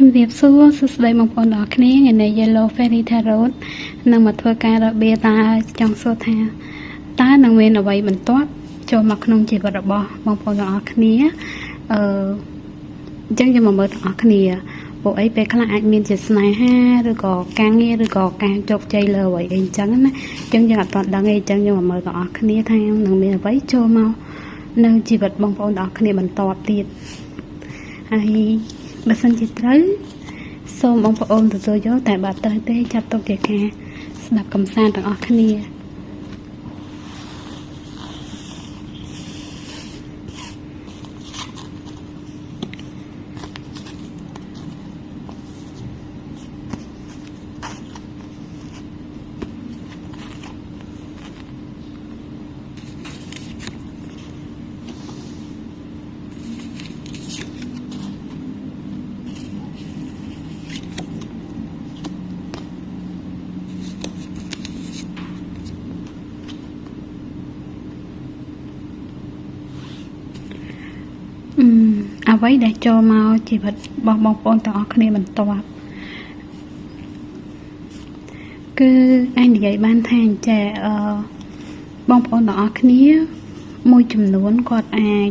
ជំរាបសួរសួស្តីបងប្អូនទាំងអស់គ្នាថ្ងៃនេះ Yellow Fairy Tarot នឹងមកធ្វើការរបៀបតាចង់សួរថាតើនឹងមានអ្វីបន្ទាប់ចូលមកក្នុងជីវិតរបស់បងប្អូនទាំងអស់គ្នាអញ្ចឹងយើងមកមើលទាំងអស់គ្នាពួកអីពេលខ្លះអាចមានជាស្នេហាឬក៏ការងារឬក៏ការជោគជ័យលើអ្វីអីអញ្ចឹងណាអញ្ចឹងយើងអត់ទាន់ដឹងទេអញ្ចឹងយើងមកមើលទាំងអស់គ្នាថានឹងមានអ្វីចូលមកនៅជីវិតបងប្អូនទាំងអស់គ្នាបន្ទាប់ទៀតហើយបើសិនជាត្រូវសូមបងប្អូនទទួលយកតែបើត្រូវទេចាត់ទុកជាការស្ដាប់កំសាន្តទាំងអស់គ្នាអ្វីដែលចូលមកជីវិតរបស់បងប្អូនទាំងអស់គ្នាបន្ទាប់គឺឯងនិយាយបានថាអញ្ចឹងបងប្អូនទាំងអស់គ្នាមួយចំនួនគាត់អាច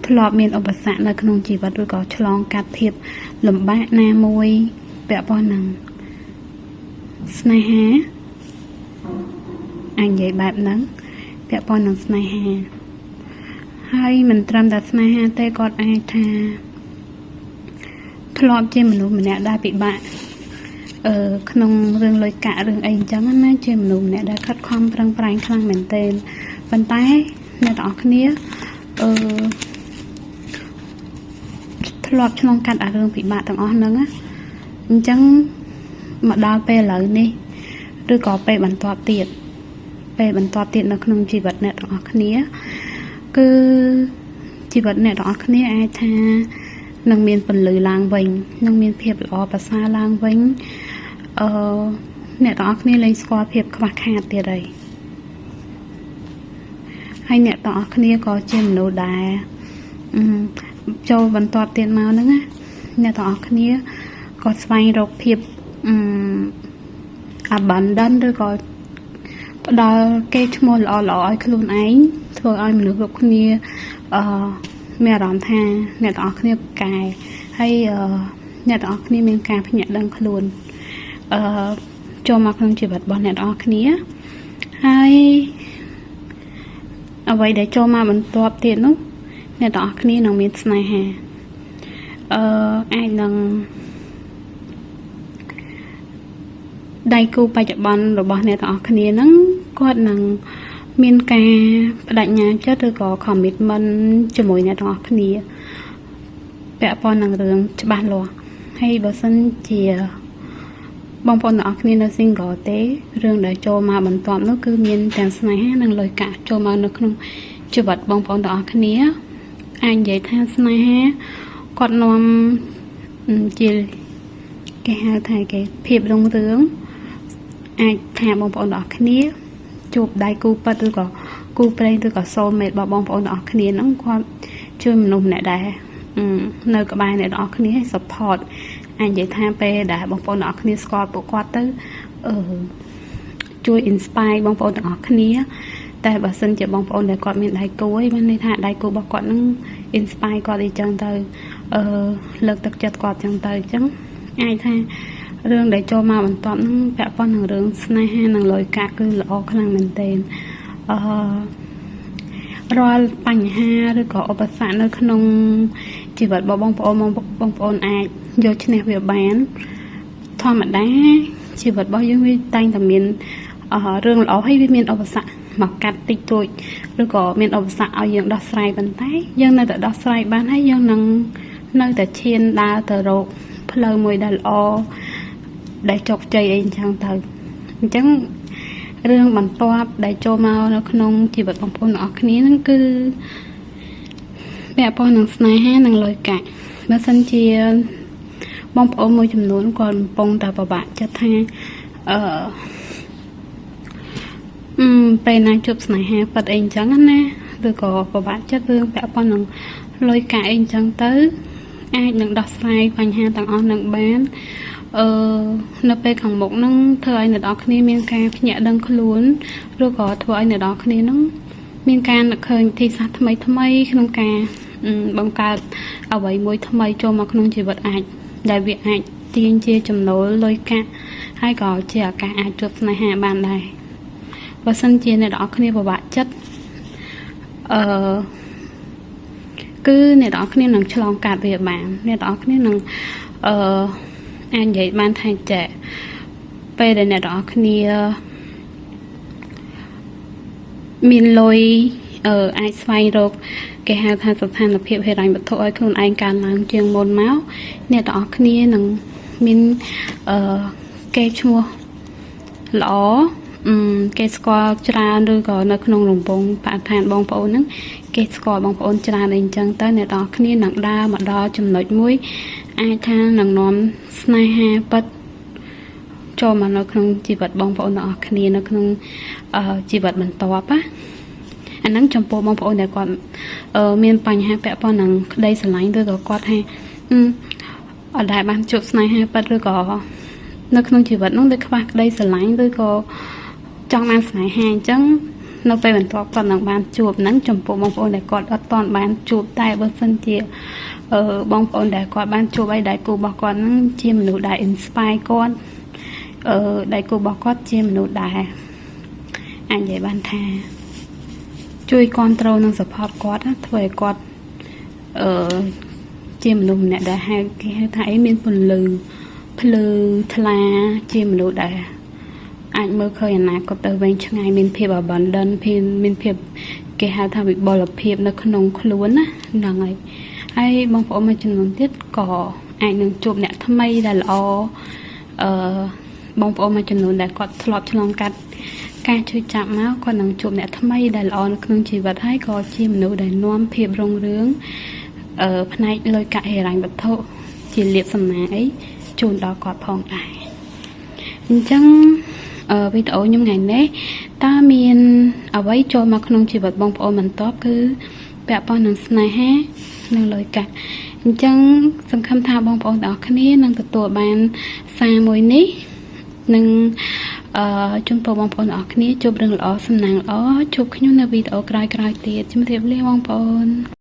ធ្លាប់មានឧបសគ្គនៅក្នុងជីវិតឬក៏ឆ្លងកាត់ភាពលំបាកណាមួយពាក់ព័ន្ធនឹងស្នេហាឯងនិយាយបែបហ្នឹងពាក់ព័ន្ធនឹងស្នេហាហើយមិនត្រឹមតែស្នេហាទេគាត់អាចថាធ្លាប់ជាមនុស្សម្នាក់ដែលពិបាកក្នុងរឿងលុយកាក់រឿងអីអញ្ចឹងណាជាមនុស្សម្នាក់ដែលខិតខំប្រឹងប្រែងខ្លាំងមែនទែនប៉ុន្តែអ្នកទាំងអស់គ្នាធ្លាប់ឆ្លងកាត់អារឿងពិបាកទាំងអស់ហ្នឹងណាអញ្ចឹងមកដល់ពេលឥឡូវនេះឬក៏ពេលបន្ទាប់ទៀតនៅក្នុងជីវិតអ្នកទាំងអស់គ្នាគឺជីវិតអ្នកទាំងអស់គ្នាអាចថានឹងមានពន្លឺឡើងវិញនឹងមានភាពល្អប្រសើរឡើងវិញអ្នកទាំងអស់គ្នាលែងស្គាល់ភាពខ្វះខាតទៀតហើយអ្នកទាំងអស់គ្នាក៏ជាមនុស្សដែលចូលបន្ទាប់ទៀតមកហ្នឹងណាអ្នកទាំងអស់គ្នាក៏ស្វែងរកភាពabundant ឬក៏ផ្ដល់គេឈ្មោះល្អៗឲ្យខ្លួនឯងធ្វើឲ្យមនុស្សគ្រប់គ្នាមានអារម្មណ៍ថាអ្នកទាំងអស់គ្នាពូកែហើយអ្នកទាំងអស់គ្នាមានការភ្ញាក់ដឹងខ្លួនចូលមកក្នុងជីវិតរបស់អ្នកទាំងអស់គ្នាហើយអ្វីដែលចូលមកបន្ទាប់ទៀតនោះអ្នកទាំងអស់គ្នានឹងមានស្នេហាអាចនឹងដៃគូបច្ចុប្បន្នរបស់អ្នកទាំងអស់គ្នាហ្នឹងគាត់នឹងមានការបដិញ្ញាចិត្តឬក៏ commitment ជាមួយអ្នកទាំងអស់គ្នាពាក់ព័ន្ធនឹងរឿងច្បាស់លាស់ហើយបើសិនជាបងប្អូនទាំងអស់គ្នានៅ single ទេរឿងដែលចូលមកបន្ទាប់នោះគឺមានទាំងស្នេហានិងលុយកាក់ចូលមកនៅក្នុងជីវិតបងប្អូនទាំងអស់គ្នាអាចនិយាយថាស្នេហាគាត់នាំជាគេហៅថាគេភាពរុងរឿងអាចថាបងប្អូនទាំងអស់គ្នាជួបដៃគូពិតឬក៏គូព្រេងឬក៏ soulmate របស់បងប្អូនទាំងអស់គ្នាហ្នឹងគាត់ជួយមនុស្សម្នាក់ដែរនៅក្បែរអ្នកទាំងអស់គ្នាឲ្យ support អាចនិយាយថាពេលដែលបងប្អូនទាំងអស់គ្នាស្គាល់ពួកគាត់ទៅជួយ inspire បងប្អូនទាំងអស់គ្នាតែបើសិនជាបងប្អូនដែលគាត់មានដៃគូឯងបានន័យថាដៃគូរបស់គាត់នឹង inspire គាត់អីចឹងទៅលើកទឹកចិត្តគាត់ចឹងទៅអញ្ចឹងអាចថារឿងដែលចូលមកបន្ទាប់ហ្នឹងពាក់ព័ន្ធនឹងរឿងស្នេហានិងលុយកាក់គឺល្អខ្លាំងមែនទែនរាល់បញ្ហាឬក៏ឧបសគ្គនៅក្នុងជីវិតរបស់បងប្អូនអាចយកឈ្នះវាបានធម្មតាជីវិតរបស់យើងវាតែងតែមានរឿងល្អហើយវាមានឧបសគ្គមកកាត់តិចតួចឬក៏មានឧបសគ្គឲ្យយើងដោះស្រាយប៉ុន្តែយើងនៅតែដោះស្រាយបានហើយយើងនឹងនៅតែឈានដើរទៅរកផ្លូវមួយដែលល្អដែលជោគជ័យអីអញ្ចឹងទៅអញ្ចឹងរឿងបន្ទាប់ដែលចូលមកនៅក្នុងជីវិតបងប្អូនទាំងអស់គ្នាហ្នឹងគឺពាក់ព័ន្ធនឹងស្នេហានិងលុយកាក់បើសិនជាបងប្អូនមួយចំនួនគាត់កំពុងតែពិបាកចិត្តថាពេលណាជួបស្នេហាពិតអីអញ្ចឹងណាឬក៏ពិបាកចិត្តរឿងពាក់ព័ន្ធនឹងលុយកាក់អីអញ្ចឹងទៅ អាចនឹងដោះស្រាយបញ្ហាទាំងអស់នឹងបាននៅពេលខាងមុខនឹងធ្វើឲ្យអ្នកនរគ្នាមានការភ្ញាក់ដឹងខ្លួនឬក៏ធ្វើឲ្យអ្នកនរគ្នានឹងមានការនឹកឃើញវិធីសាស្ត្រថ្មីក្នុងការបង្កើតអ្វីមួយថ្មីចូលមកក្នុងជីវិតអាចដែលវាអាចទាញជាចំណូលលុយកាក់ហើយក៏ជាឱកាសអាចជួបស្នេហាបានដែរបើសិនជាអ្នកនរគ្នាពិបាកចិត្តគឺអ្នកនរគ្នានឹងឆ្លងកាត់វាបានអ្នកនរគ្នានឹងអាចនិយាយបានថាចាពេលដែលអ្នកនរគ្នាមានលុយអាចស្វែងរកគេហៅថាស្ថានភាពហិរញ្ញវត្ថុឲ្យខ្លួនឯងកើនឡើងជាងមុនមកអ្នកនរគ្នានឹងមានគេឈ្មោះល្អគេស្គាល់ច្រើនឬក៏នៅក្នុងរង្វង់បរិស្ថានបងប្អូនហ្នឹងគេស្គាល់បងប្អូនច្រើនអីអញ្ចឹងទៅអ្នកនរគ្នានឹងដើរមកដល់ចំណុចមួយអាចថានឹងនាំស្នេហាពិតចូលមកនៅក្នុងជីវិតបងប្អូនទាំងអស់គ្នានៅក្នុងជីវិតបន្ទាប់ណាអាហ្នឹងចំពោះបងប្អូនដែលគាត់មានបញ្ហាពាក់ព័ន្ធនឹងក្តីស្រឡាញ់ឬក៏គាត់ថាអត់ដែលបានជួបស្នេហាពិតឬក៏នៅក្នុងជីវិតនោះដូចខ្វះក្តីស្រឡាញ់ឬក៏ចង់បានស្នេហាអញ្ចឹងនៅពេលបន្ទាប់គាត់នឹងបានជួបហ្នឹងចំពោះបងប្អូនដែលគាត់អត់ទាន់បានជួបតែបើសិនជាបងប្អូនដែលគាត់បានជួបអីដែលគូរបស់គាត់ហ្នឹងជាមនុស្សដែល inspire គាត់ដែលគូរបស់គាត់ជាមនុស្សដែលអាចនិយាយបានថាជួយគ្រប់គ្រងនិង support គាត់ធ្វើឲ្យគាត់ជាមនុស្សម្នាក់ដែលគេហៅថាអីមានពន្លឺភ្លឺថ្លាជាមនុស្សដែលអាចមើលឃើញអនាគតទៅវែងឆ្ងាយមានភាព abundant មានភាពគេហៅថាវិបុលភាពនៅក្នុងខ្លួនណាហ្នឹងហើយបងប្អូនមួយចំនួនទៀតក៏អាចនឹងជួបអ្នកថ្មីដែលល្អបងប្អូនមួយចំនួនដែលគាត់ធ្លាប់ឆ្លងកាត់ការជួយចាប់មកគាត់នឹងជួបអ្នកថ្មីដែលល្អនៅក្នុងជីវិតហើយក៏ជាមនុស្សដែលនាំភាពរុងរឿងផ្នែកលុយកាក់ហិរញ្ញវត្ថុជាលាភសំណាងអីជូនដល់គាត់ផងដែរអញ្ចឹងវីដេអូខ្ញុំថ្ងៃនេះតើមានអ្វីចូលមកក្នុងជីវិតបងប្អូនបន្ទាប់គឺពាក់ព័ន្ធនឹងស្នេហានិងលុយកាក់អញ្ចឹងសង្ឃឹមថាបងប្អូនទាំងអស់គ្នានឹងទទួលបានសារមួយនេះនិងជូនពរបងប្អូនទាំងអស់គ្នាជួបរឿងល្អសំណាងល្អជួបខ្ញុំនៅវីដេអូក្រោយៗទៀតជម្រាបលាបងប្អូន